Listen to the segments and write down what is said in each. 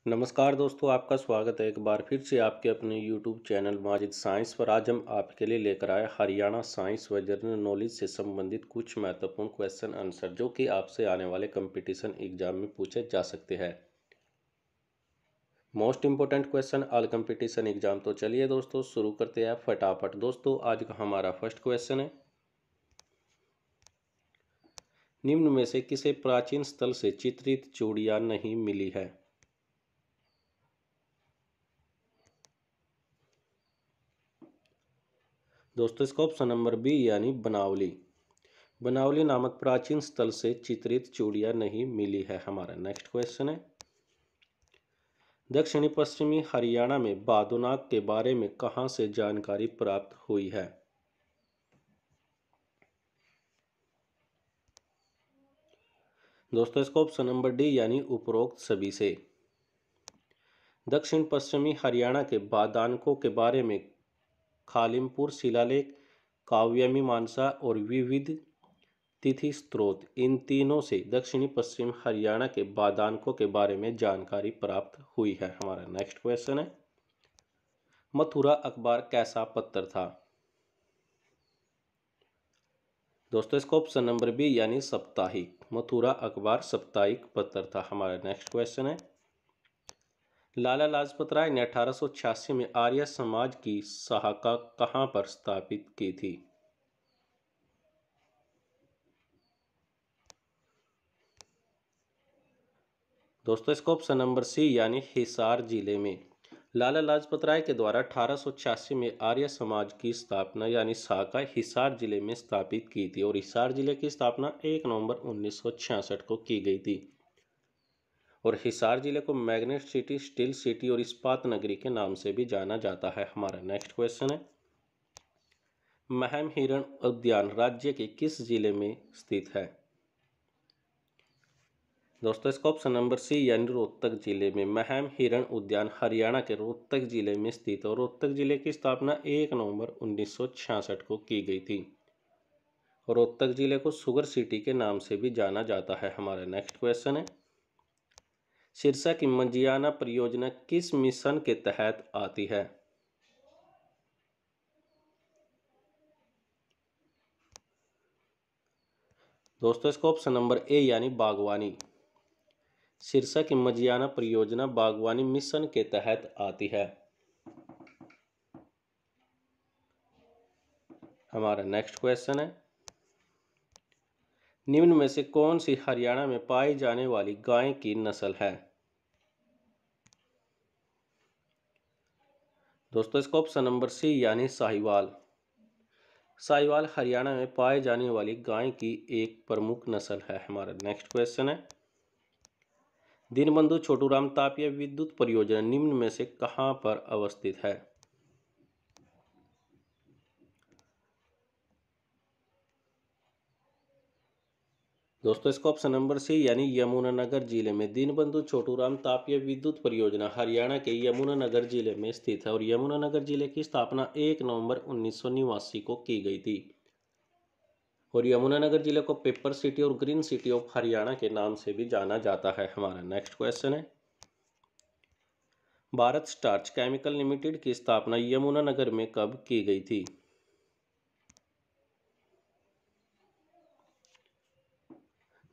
नमस्कार दोस्तों, आपका स्वागत है एक बार फिर से आपके अपने YouTube चैनल माजिद साइंस पर। आज हम आपके लिए लेकर आए हरियाणा साइंस व जनरल नॉलेज से संबंधित कुछ महत्वपूर्ण क्वेश्चन आंसर जो कि आपसे आने वाले कंपटीशन एग्जाम में पूछे जा सकते हैं। Most important question all competition exam. तो चलिए दोस्तों शुरू करते हैं फटाफट। दोस्तों आज का हमारा फर्स्ट क्वेश्चन है, निम्न में से किसे प्राचीन स्थल से चित्रित चूड़ियां नहीं मिली है? दोस्तों इसका ऑप्शन नंबर बी यानी बनावली। बनावली नामक प्राचीन स्थल से चित्रित चूड़ियां नहीं मिली है। हमारा नेक्स्ट क्वेश्चन है, दक्षिणी पश्चिमी हरियाणा में बादुनाग के बारे में कहां से जानकारी प्राप्त हुई है? दोस्तों इसका ऑप्शन नंबर डी यानी उपरोक्त सभी से। दक्षिण पश्चिमी हरियाणा के बादानकों के बारे में खालिमपुर शिलालेख, काव्यमीमांसा और विविध तिथि स्रोत, इन तीनों से दक्षिणी पश्चिम हरियाणा के बादानकों के बारे में जानकारी प्राप्त हुई है। हमारा नेक्स्ट क्वेश्चन है, मथुरा अखबार कैसा पत्र था? दोस्तों इसका ऑप्शन नंबर बी यानी साप्ताहिक। मथुरा अखबार साप्ताहिक पत्र था। हमारा नेक्स्ट क्वेश्चन है, लाला लाजपत राय ने 1886 में आर्य समाज की शाखा कहां पर स्थापित की थी? दोस्तों इसका ऑप्शन नंबर सी यानी हिसार जिले में। लाला लाजपत राय के द्वारा 1886 में आर्य समाज की स्थापना यानी शाखा हिसार जिले में स्थापित की थी और हिसार जिले की स्थापना 1 नवंबर 1966 को की गई थी। और हिसार जिले को मैग्नेट सिटी, स्टील सिटी और इस्पात नगरी के नाम से भी जाना जाता है। हमारा नेक्स्ट क्वेश्चन है, महम हिरण उद्यान राज्य के किस जिले में स्थित है? दोस्तों इसका ऑप्शन नंबर सी यानी रोहतक जिले में। महम हिरण उद्यान हरियाणा के रोहतक जिले में स्थित है और रोहतक जिले की स्थापना 1 नवंबर 1966 को की गई थी। और रोहतक जिले को शुगर सिटी के नाम से भी जाना जाता है। हमारा नेक्स्ट क्वेश्चन है, सिरसा की मंजियाना परियोजना किस मिशन के तहत आती है? दोस्तों इसका ऑप्शन नंबर ए यानी बागवानी। सिरसा की मंजियाना परियोजना बागवानी मिशन के तहत आती है। हमारा नेक्स्ट क्वेश्चन है, निम्न में से कौन सी हरियाणा में पाई जाने वाली गाय की नस्ल है? दोस्तों इसका ऑप्शन नंबर सी यानी साहिवाल। साहिवाल हरियाणा में पाए जाने वाली गाय की एक प्रमुख नस्ल है। हमारा नेक्स्ट क्वेश्चन है, दीनबंधु छोटूराम तापिया विद्युत परियोजना निम्न में से कहां पर अवस्थित है? दोस्तों इसका ऑप्शन नंबर सी यानी यमुनानगर जिले में। दीनबंधु छोटूराम तापीय विद्युत परियोजना हरियाणा के यमुनानगर जिले में स्थित है और यमुनानगर जिले की स्थापना 1 नवंबर 1989 को की गई थी। और यमुनानगर जिले को पेपर सिटी और ग्रीन सिटी ऑफ हरियाणा के नाम से भी जाना जाता है। हमारा नेक्स्ट क्वेश्चन है, भारत स्टार्च केमिकल लिमिटेड की स्थापना यमुनानगर में कब की गई थी?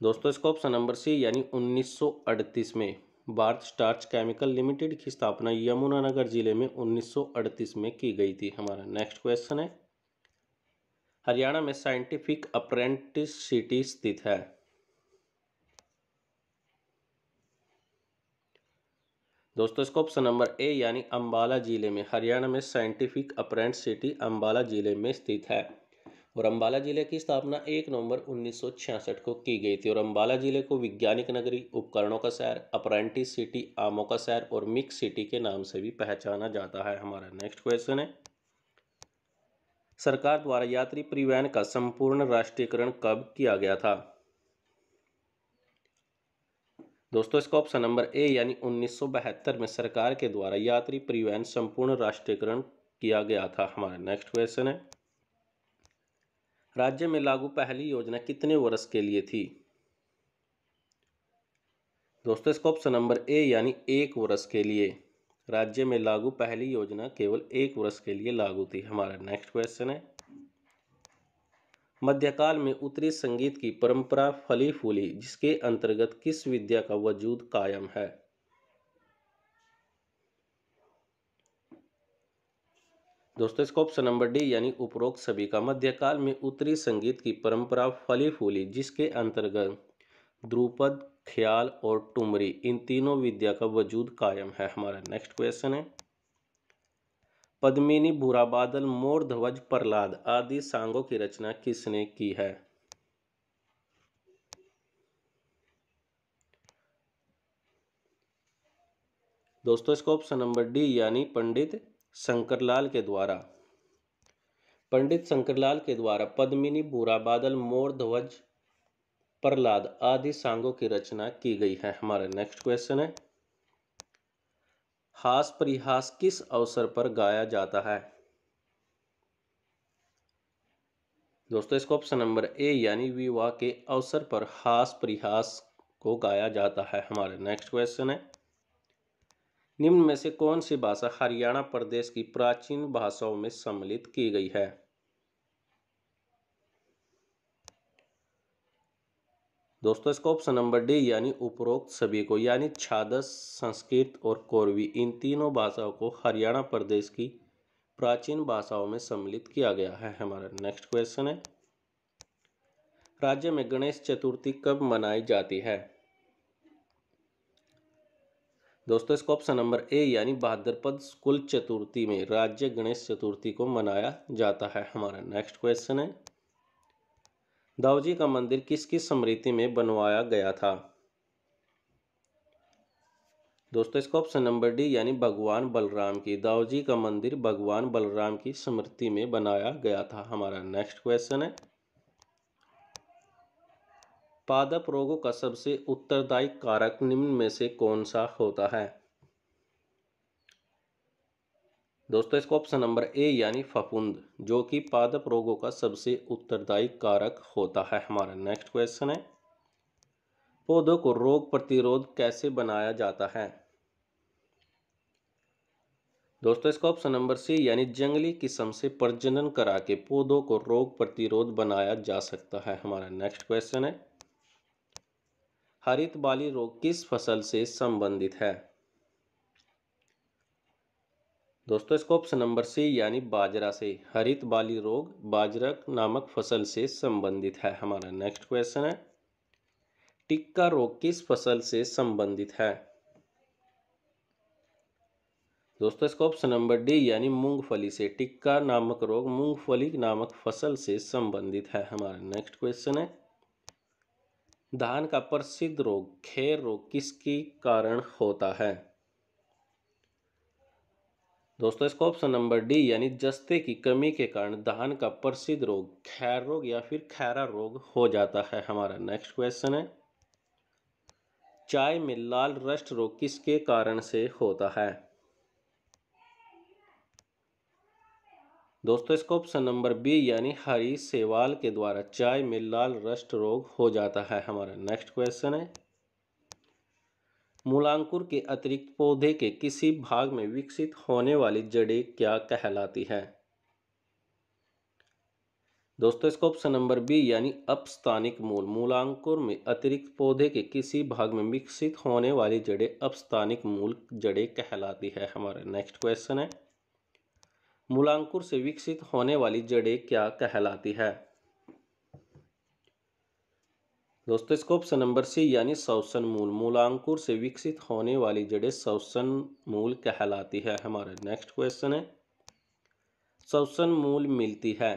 दोस्तों इसका ऑप्शन नंबर सी यानी 1938 में। भारत स्टार्च केमिकल लिमिटेड की स्थापना यमुनानगर जिले में 1938 में की गई थी। हमारा नेक्स्ट क्वेश्चन है, हरियाणा में साइंटिफिक अप्रेंटिस सिटी स्थित है? दोस्तों इसका ऑप्शन नंबर ए यानी अंबाला जिले में। हरियाणा में साइंटिफिक अप्रेंटिस सिटी अंबाला जिले में स्थित है और अंबाला जिले की स्थापना 1 नवंबर 1966 को की गई थी। और अंबाला जिले को वैज्ञानिक नगरी, उपकरणों का शहर, अप्रेंटिस सिटी, आमों का शहर और मिक्स सिटी के नाम से भी पहचाना जाता है। हमारा नेक्स्ट क्वेश्चन है, सरकार द्वारा यात्री परिवहन का संपूर्ण राष्ट्रीयकरण कब किया गया था? दोस्तों इसका ऑप्शन नंबर ए यानी 1972 में सरकार के द्वारा यात्री परिवहन संपूर्ण राष्ट्रीयकरण किया गया था। हमारा नेक्स्ट क्वेश्चन है, राज्य में लागू पहली योजना कितने वर्ष के लिए थी? दोस्तों इसका ऑप्शन नंबर ए यानी 1 वर्ष के लिए। राज्य में लागू पहली योजना केवल 1 वर्ष के लिए लागू थी। हमारा नेक्स्ट क्वेश्चन है, मध्यकाल में उत्तरी संगीत की परंपरा फली फूली, जिसके अंतर्गत किस विद्या का वजूद कायम है। दोस्तों इसका ऑप्शन नंबर डी यानी उपरोक्त सभी का। मध्यकाल में उत्तरी संगीत की परंपरा फली फूली, जिसके अंतर्गत ध्रुपद, ख्याल और ठुमरी, इन तीनों विद्या का वजूद कायम है। हमारा नेक्स्ट क्वेश्चन है, पद्मिनी, भूरा बादल, मोर ध्वज, प्रहलाद आदि सांगों की रचना किसने की है। दोस्तों इसका ऑप्शन नंबर डी यानी पंडित शंकरलाल के द्वारा। पंडित शंकरलाल के द्वारा पद्मिनी, भूरा बादल, मोर ध्वज, प्रहलाद आदि सांगों की रचना की गई है। हमारा नेक्स्ट क्वेश्चन है, हास परिहास किस अवसर पर गाया जाता है। दोस्तों इसका ऑप्शन नंबर ए यानी विवाह के अवसर पर हास परिहास को गाया जाता है। हमारा नेक्स्ट क्वेश्चन है, निम्न में से कौन सी भाषा हरियाणा प्रदेश की प्राचीन भाषाओं में सम्मिलित की गई है। दोस्तों इसका ऑप्शन नंबर डी यानी उपरोक्त सभी को, यानी छादस, संस्कृत और कोरवी, इन तीनों भाषाओं को हरियाणा प्रदेश की प्राचीन भाषाओं में सम्मिलित किया गया है। हमारा नेक्स्ट क्वेश्चन है, राज्य में गणेश चतुर्थी कब मनाई जाती है। दोस्तों इसका ऑप्शन नंबर ए यानी भाद्रपद शुक्ल चतुर्थी में राज्य गणेश चतुर्थी को मनाया जाता है। हमारा नेक्स्ट क्वेश्चन है, दाऊजी का मंदिर किसकी स्मृति में बनवाया गया था। दोस्तों इसका ऑप्शन नंबर डी यानी भगवान बलराम की। दाऊजी का मंदिर भगवान बलराम की स्मृति में बनाया गया था। हमारा नेक्स्ट क्वेश्चन है, पादप रोगों का सबसे उत्तरदायी कारक निम्न में से कौन सा होता है। दोस्तों इसका ऑप्शन नंबर ए यानी फफूंद, जो कि पादप रोगों का सबसे उत्तरदायी कारक होता है। हमारा नेक्स्ट क्वेश्चन है, पौधों को रोग प्रतिरोध कैसे बनाया जाता है। दोस्तों इसका ऑप्शन नंबर सी यानी जंगली किस्म से प्रजनन करा के पौधों को रोग प्रतिरोध बनाया जा सकता है। हमारा नेक्स्ट क्वेश्चन है, हरित बाली रोग किस फसल से संबंधित है। दोस्तों इसका ऑप्शन नंबर सी यानी बाजरा से। हरित बाली रोग बाजरा नामक फसल से संबंधित है। हमारा नेक्स्ट क्वेश्चन है, टिक्का रोग किस फसल से संबंधित है। दोस्तों इसका ऑप्शन नंबर डी यानी मूंगफली से। टिक्का नामक रोग मूंगफली नामक फसल से संबंधित है। हमारा नेक्स्ट क्वेश्चन है, धान का प्रसिद्ध रोग खैर रोग किसके कारण होता है। दोस्तों इसका ऑप्शन नंबर डी यानी जस्ते की कमी के कारण धान का प्रसिद्ध रोग खैर रोग या फिर खैरा रोग हो जाता है। हमारा नेक्स्ट क्वेश्चन है, चाय में लाल रस्ट रोग किसके कारण से होता है। दोस्तों इसका ऑप्शन नंबर बी यानी हरी सेवाल के द्वारा चाय में लाल रस्ट रोग हो जाता है। हमारा नेक्स्ट क्वेश्चन है, मूलांकुर के अतिरिक्त पौधे के किसी भाग में विकसित होने वाली जड़ें क्या कहलाती है। दोस्तों इसका ऑप्शन नंबर बी यानी अपस्थानिक मूल। मूलांकुर में अतिरिक्त पौधे के किसी भाग में विकसित होने वाली जड़ें अपस्थानिक मूल जड़ें कहलाती है। हमारा नेक्स्ट क्वेश्चन है, मूलांकुर से विकसित होने वाली जड़ें क्या कहलाती है। दोस्तों इसका ऑप्शन नंबर सी यानी श्वसन मूल। मूलांकुर से विकसित होने वाली जड़ें श्वसन मूल कहलाती है। हमारा नेक्स्ट क्वेश्चन है, श्वसन मूल मिलती है।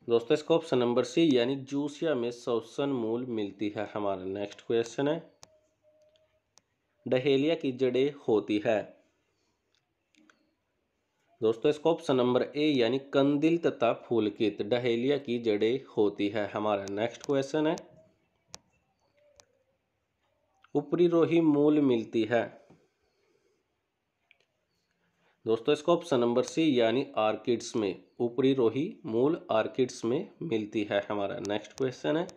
दोस्तों इसका ऑप्शन नंबर सी यानी जूसिया में श्वसन मूल मिलती है। हमारा नेक्स्ट क्वेश्चन है, डहेलिया की जड़ें होती है। दोस्तों इसका ऑप्शन नंबर ए यानी कंदिल तथा फूलकित डहेलिया की जड़ें होती है। हमारा नेक्स्ट क्वेश्चन है, ऊपरी रोही मूल मिलती है। दोस्तों इसका ऑप्शन नंबर सी यानी आर्किड्स में ऊपरी रोही मूल आर्किड्स में मिलती है। हमारा नेक्स्ट क्वेश्चन है,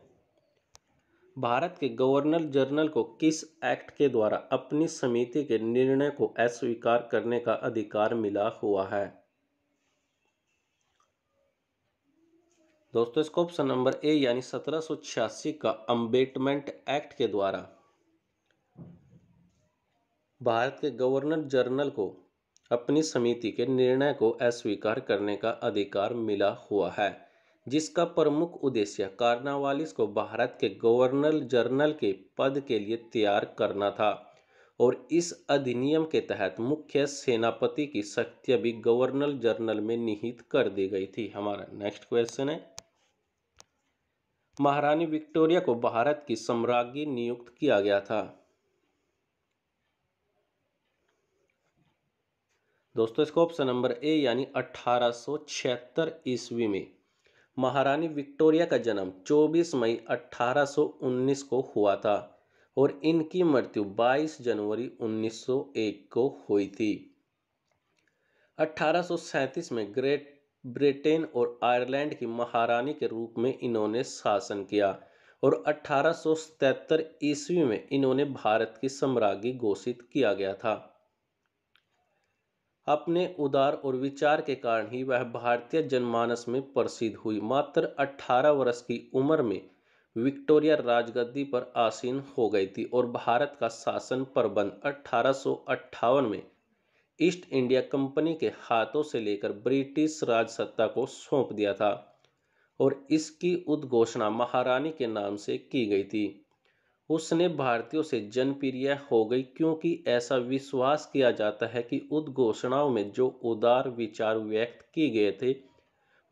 भारत के गवर्नर जनरल को किस एक्ट के द्वारा अपनी समिति के निर्णय को अस्वीकार करने का अधिकार मिला हुआ है? दोस्तों इसको ऑप्शन नंबर ए यानी 1786 का अम्बेडमेंट एक्ट के द्वारा भारत के गवर्नर जनरल को अपनी समिति के निर्णय को अस्वीकार करने का अधिकार मिला हुआ है, जिसका प्रमुख उद्देश्य कॉर्नवालिस को भारत के गवर्नर जनरल के पद के लिए तैयार करना था। और इस अधिनियम के तहत मुख्य सेनापति की शक्तियां भी गवर्नर जनरल में निहित कर दी गई थी। हमारा नेक्स्ट क्वेश्चन है, महारानी विक्टोरिया को भारत की सम्राज्ञी नियुक्त किया गया था। दोस्तों इसको ऑप्शन नंबर ए यानी 1876 ईस्वी में महारानी विक्टोरिया का जन्म 24 मई 1819 को हुआ था और इनकी मृत्यु 22 जनवरी 1901 को हुई थी। 1837 में ग्रेट ब्रिटेन और आयरलैंड की महारानी के रूप में इन्होंने शासन किया और 1877 ईस्वी में इन्होंने भारत की सम्राज्ञी घोषित किया गया था। अपने उदार और विचार के कारण ही वह भारतीय जनमानस में प्रसिद्ध हुई। मात्र 18 वर्ष की उम्र में विक्टोरिया राजगद्दी पर आसीन हो गई थी और भारत का शासन प्रबंध 1858 में ईस्ट इंडिया कंपनी के हाथों से लेकर ब्रिटिश राजसत्ता को सौंप दिया था और इसकी उद्घोषणा महारानी के नाम से की गई थी। उसने भारतीयों से जनप्रिय हो गई क्योंकि ऐसा विश्वास किया जाता है कि उद्घोषणाओं में जो उदार विचार व्यक्त किए गए थे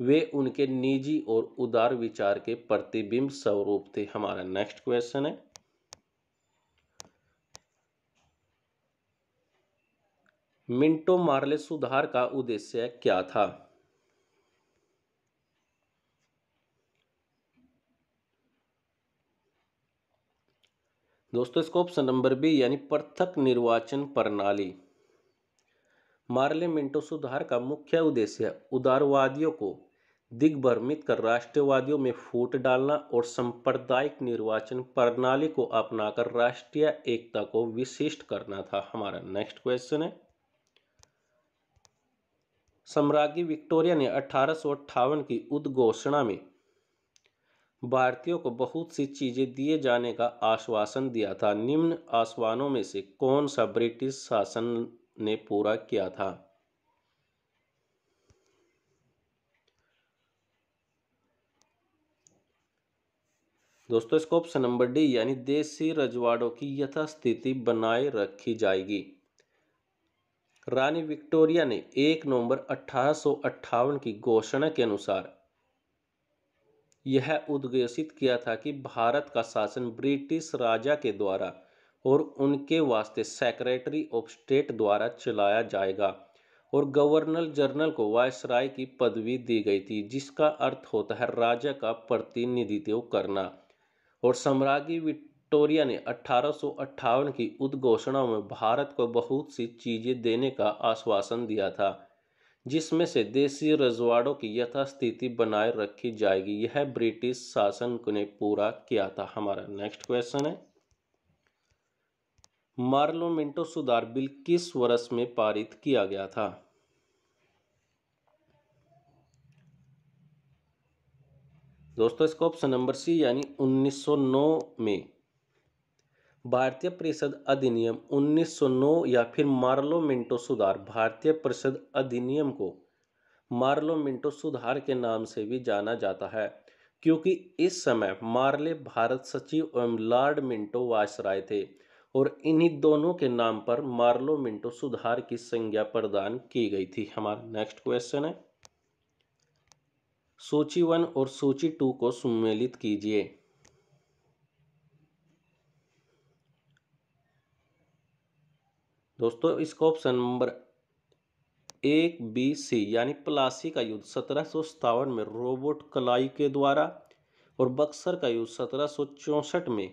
वे उनके निजी और उदार विचार के प्रतिबिंब स्वरूप थे। हमारा नेक्स्ट क्वेश्चन है, मिंटो मार्ले सुधार का उद्देश्य क्या था? दोस्तों इसको ऑप्शन नंबर बी यानी पृथक निर्वाचन प्रणाली। मार्ले मिंटो सुधार का मुख्य उद्देश्य उदारवादियों को दिग्भ्रमित कर राष्ट्रवादियों में फूट डालना और सांप्रदायिक निर्वाचन प्रणाली को अपनाकर राष्ट्रीय एकता को विशिष्ट करना था। हमारा नेक्स्ट क्वेश्चन है, सम्राज्ञी विक्टोरिया ने 1858 की उद्घोषणा में भारतीयों को बहुत सी चीजें दिए जाने का आश्वासन दिया था। निम्न आश्वासनों में से कौन सा ब्रिटिश शासन ने पूरा किया था? दोस्तों इसको ऑप्शन नंबर डी यानी देशी रजवाड़ों की यथास्थिति बनाए रखी जाएगी। रानी विक्टोरिया ने 1 नवंबर 1858 की घोषणा के अनुसार यह उद्घोषित किया था कि भारत का शासन ब्रिटिश राजा के द्वारा और उनके वास्ते सेक्रेटरी ऑफ स्टेट द्वारा चलाया जाएगा और गवर्नर जनरल को वायसराय की पदवी दी गई थी, जिसका अर्थ होता है राजा का प्रतिनिधित्व करना। और सम्राज्ञी विक्टोरिया ने 1858 की उद्घोषणा में भारत को बहुत सी चीजें देने का आश्वासन दिया था, जिसमें से देशी रजवाड़ों की यथास्थिति बनाए रखी जाएगी। यह ब्रिटिश शासन ने पूरा किया था। हमारा नेक्स्ट क्वेश्चन है, मार्लो मिंटो सुधार बिल किस वर्ष में पारित किया गया था? दोस्तों इसका ऑप्शन नंबर सी यानी 1909 में भारतीय परिषद अधिनियम 1909 या फिर मार्लो मिंटो सुधार भारतीय परिषद अधिनियम को मार्लो मिंटो सुधार के नाम से भी जाना जाता है, क्योंकि इस समय मार्ले भारत सचिव एवं लॉर्ड मिंटो वायसराय थे और इन्हीं दोनों के नाम पर मार्लो मिंटो सुधार की संज्ञा प्रदान की गई थी। हमारा नेक्स्ट क्वेश्चन है, सूची 1 और सूची 2 को सम्मिलित कीजिए। दोस्तों इसका ऑप्शन नंबर 1 B C यानी प्लासी का युद्ध 1757 में रॉबर्ट क्लाई के द्वारा और बक्सर का युद्ध 1764 में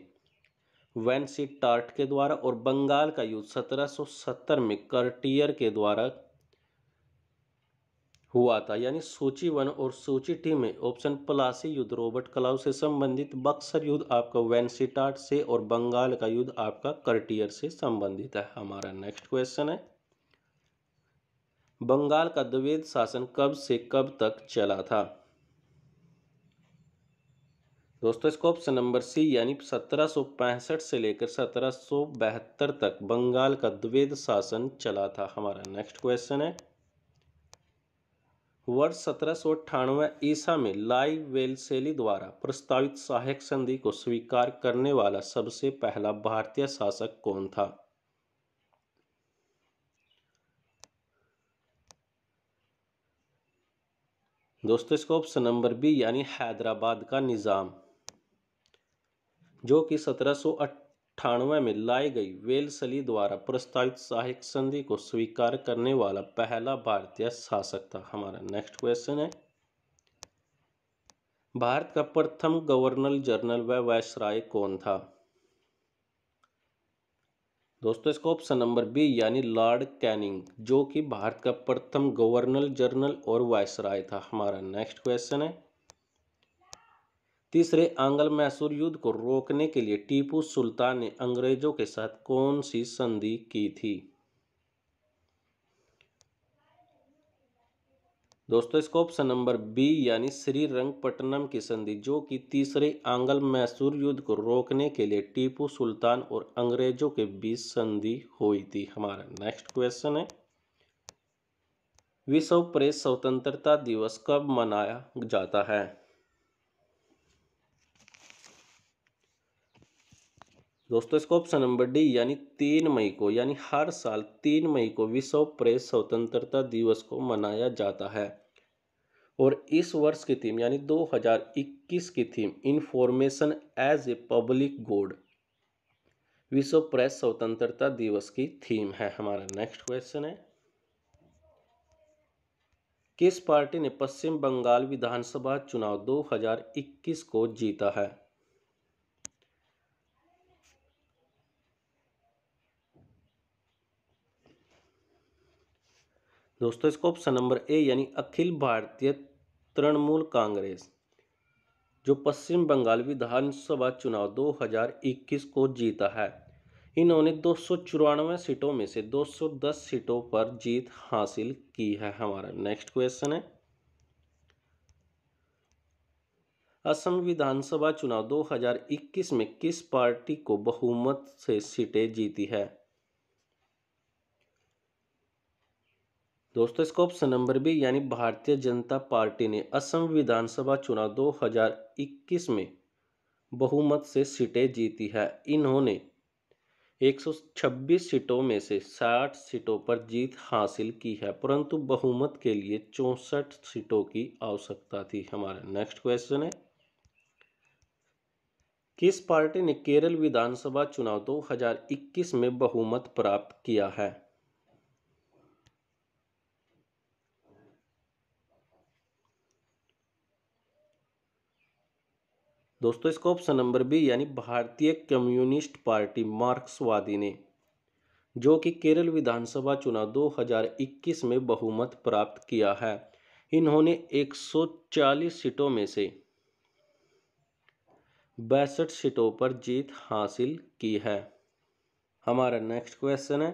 वेंसी टार्ट के द्वारा और बंगाल का युद्ध 1770 में कर्टियर के द्वारा हुआ था, यानी सूची 1 और सूची 2 में ऑप्शन प्लासी युद्ध रॉबर्ट क्लाउ से संबंधित, बक्सर युद्ध आपका वेनसिटाट से और बंगाल का युद्ध आपका कर्टियर से संबंधित है। हमारा नेक्स्ट क्वेश्चन है, बंगाल का द्वैध शासन कब से कब तक चला था? दोस्तों इसको ऑप्शन नंबर सी यानी 1765 से लेकर 1772 तक बंगाल का द्वैध शासन चला था। हमारा नेक्स्ट क्वेश्चन है, वर्ष 1798 ईसा में लाई वेलसेली द्वारा प्रस्तावित सहायक संधि को स्वीकार करने वाला सबसे पहला भारतीय शासक कौन था? दोस्तों इसको ऑप्शन नंबर बी यानी हैदराबाद का निजाम, जो कि 1798 में लाई गई वेलसली द्वारा प्रस्तावित सहायक संधि को स्वीकार करने वाला पहला भारतीय शासक था। हमारा नेक्स्ट क्वेश्चन है, भारत का प्रथम गवर्नर जनरल व वायसराय कौन था? दोस्तों इसका ऑप्शन नंबर बी यानी लॉर्ड कैनिंग, जो कि भारत का प्रथम गवर्नर जनरल और वायसराय था। हमारा नेक्स्ट क्वेश्चन है, तीसरे आंग्ल मैसूर युद्ध को रोकने के लिए टीपू सुल्तान ने अंग्रेजों के साथ कौन सी संधि की थी? दोस्तों इसका ऑप्शन नंबर बी यानी श्रीरंगपट्टनम की संधि, जो कि तीसरे आंग्ल मैसूर युद्ध को रोकने के लिए टीपू सुल्तान और अंग्रेजों के बीच संधि हुई थी। हमारा नेक्स्ट क्वेश्चन है, विश्व प्रेस स्वतंत्रता दिवस कब मनाया जाता है? दोस्तों इसका ऑप्शन नंबर डी यानी 3 मई को, यानी हर साल 3 मई को विश्व प्रेस स्वतंत्रता दिवस को मनाया जाता है। और इस वर्ष की थीम यानी 2021 की theme information as a public good विश्व प्रेस स्वतंत्रता दिवस की थीम है। हमारा नेक्स्ट क्वेश्चन है, किस पार्टी ने पश्चिम बंगाल विधानसभा चुनाव 2021 को जीता है? दोस्तों इसको ऑप्शन नंबर ए यानी अखिल भारतीय तृणमूल कांग्रेस, जो पश्चिम बंगाल विधानसभा चुनाव 2021 को जीता है। इन्होंने 294 सीटों में से 210 सीटों पर जीत हासिल की है। हमारा नेक्स्ट क्वेश्चन है, असम विधानसभा चुनाव 2021 में किस पार्टी को बहुमत से सीटें जीती है? दोस्तों इसका ऑप्शन नंबर बी यानी भारतीय जनता पार्टी ने असम विधानसभा चुनाव 2021 में बहुमत से सीटें जीती है। इन्होंने 126 सीटों में से 60 सीटों पर जीत हासिल की है, परंतु बहुमत के लिए 64 सीटों की आवश्यकता थी। हमारा नेक्स्ट क्वेश्चन है, किस पार्टी ने केरल विधानसभा चुनाव 2021 में बहुमत प्राप्त किया है? दोस्तों इसका ऑप्शन नंबर बी यानी भारतीय कम्युनिस्ट पार्टी मार्क्सवादी ने, जो कि केरल विधानसभा चुनाव 2021 में बहुमत प्राप्त किया है। इन्होंने 140 सीटों में से 62 सीटों पर जीत हासिल की है। हमारा नेक्स्ट क्वेश्चन है,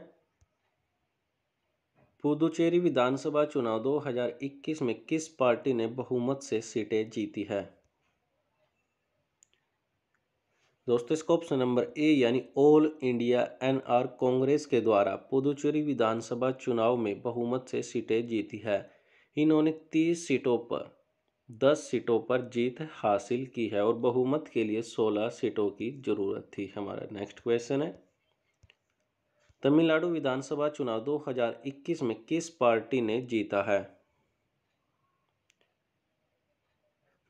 पुदुचेरी विधानसभा चुनाव 2021 में किस पार्टी ने बहुमत से सीटें जीती है? दोस्तों इसका ऑप्शन नंबर ए यानी ऑल इंडिया एनआर कांग्रेस के द्वारा पुदुचेरी विधानसभा चुनाव में बहुमत से सीटें जीती है। इन्होंने 30 सीटों पर 10 सीटों पर जीत हासिल की है और बहुमत के लिए 16 सीटों की जरूरत थी। हमारा नेक्स्ट क्वेश्चन है, तमिलनाडु विधानसभा चुनाव 2021 में किस पार्टी ने जीता है?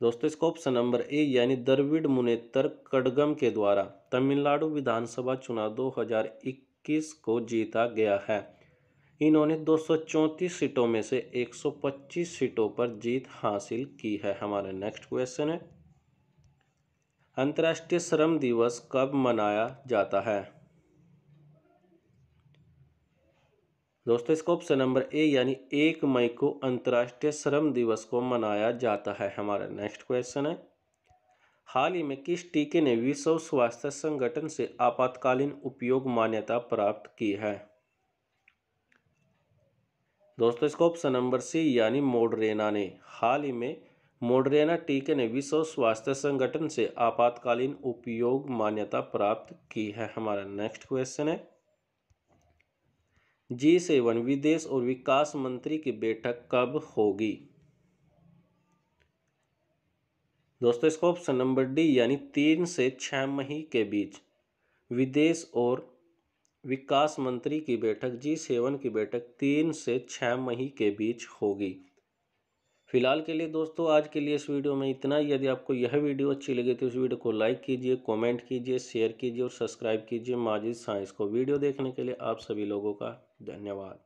दोस्तों इसका ऑप्शन नंबर ए यानी द्रविड़ मुनेत्र कड़गम के द्वारा तमिलनाडु विधानसभा चुनाव 2021 को जीता गया है। इन्होंने 234 सीटों में से 125 सीटों पर जीत हासिल की है। हमारा नेक्स्ट क्वेश्चन है, अंतर्राष्ट्रीय श्रम दिवस कब मनाया जाता है? दोस्तों इसका ऑप्शन नंबर ए यानी 1 मई को अंतर्राष्ट्रीय श्रम दिवस को मनाया जाता है। हमारा नेक्स्ट क्वेश्चन है, हाल ही में किस टीके ने विश्व स्वास्थ्य संगठन से आपातकालीन उपयोग मान्यता प्राप्त की है? दोस्तों इसका ऑप्शन नंबर सी यानी मॉडरेना ने। हाल ही में मॉडरेना टीके ने विश्व स्वास्थ्य संगठन से आपातकालीन उपयोग मान्यता प्राप्त की है। हमारा नेक्स्ट क्वेश्चन है, G7 विदेश और विकास मंत्री की बैठक कब होगी? दोस्तों इसका ऑप्शन नंबर डी यानी 3 से 6 मई के बीच विदेश और विकास मंत्री की बैठक G7 की बैठक 3 से 6 मई के बीच होगी। फिलहाल के लिए दोस्तों आज के लिए इस वीडियो में इतना ही। यदि आपको यह वीडियो अच्छी लगी तो इस वीडियो को लाइक कीजिए, कमेंट कीजिए, शेयर कीजिए और सब्सक्राइब कीजिए माजिद साइंस को। वीडियो देखने के लिए आप सभी लोगों का धन्यवाद।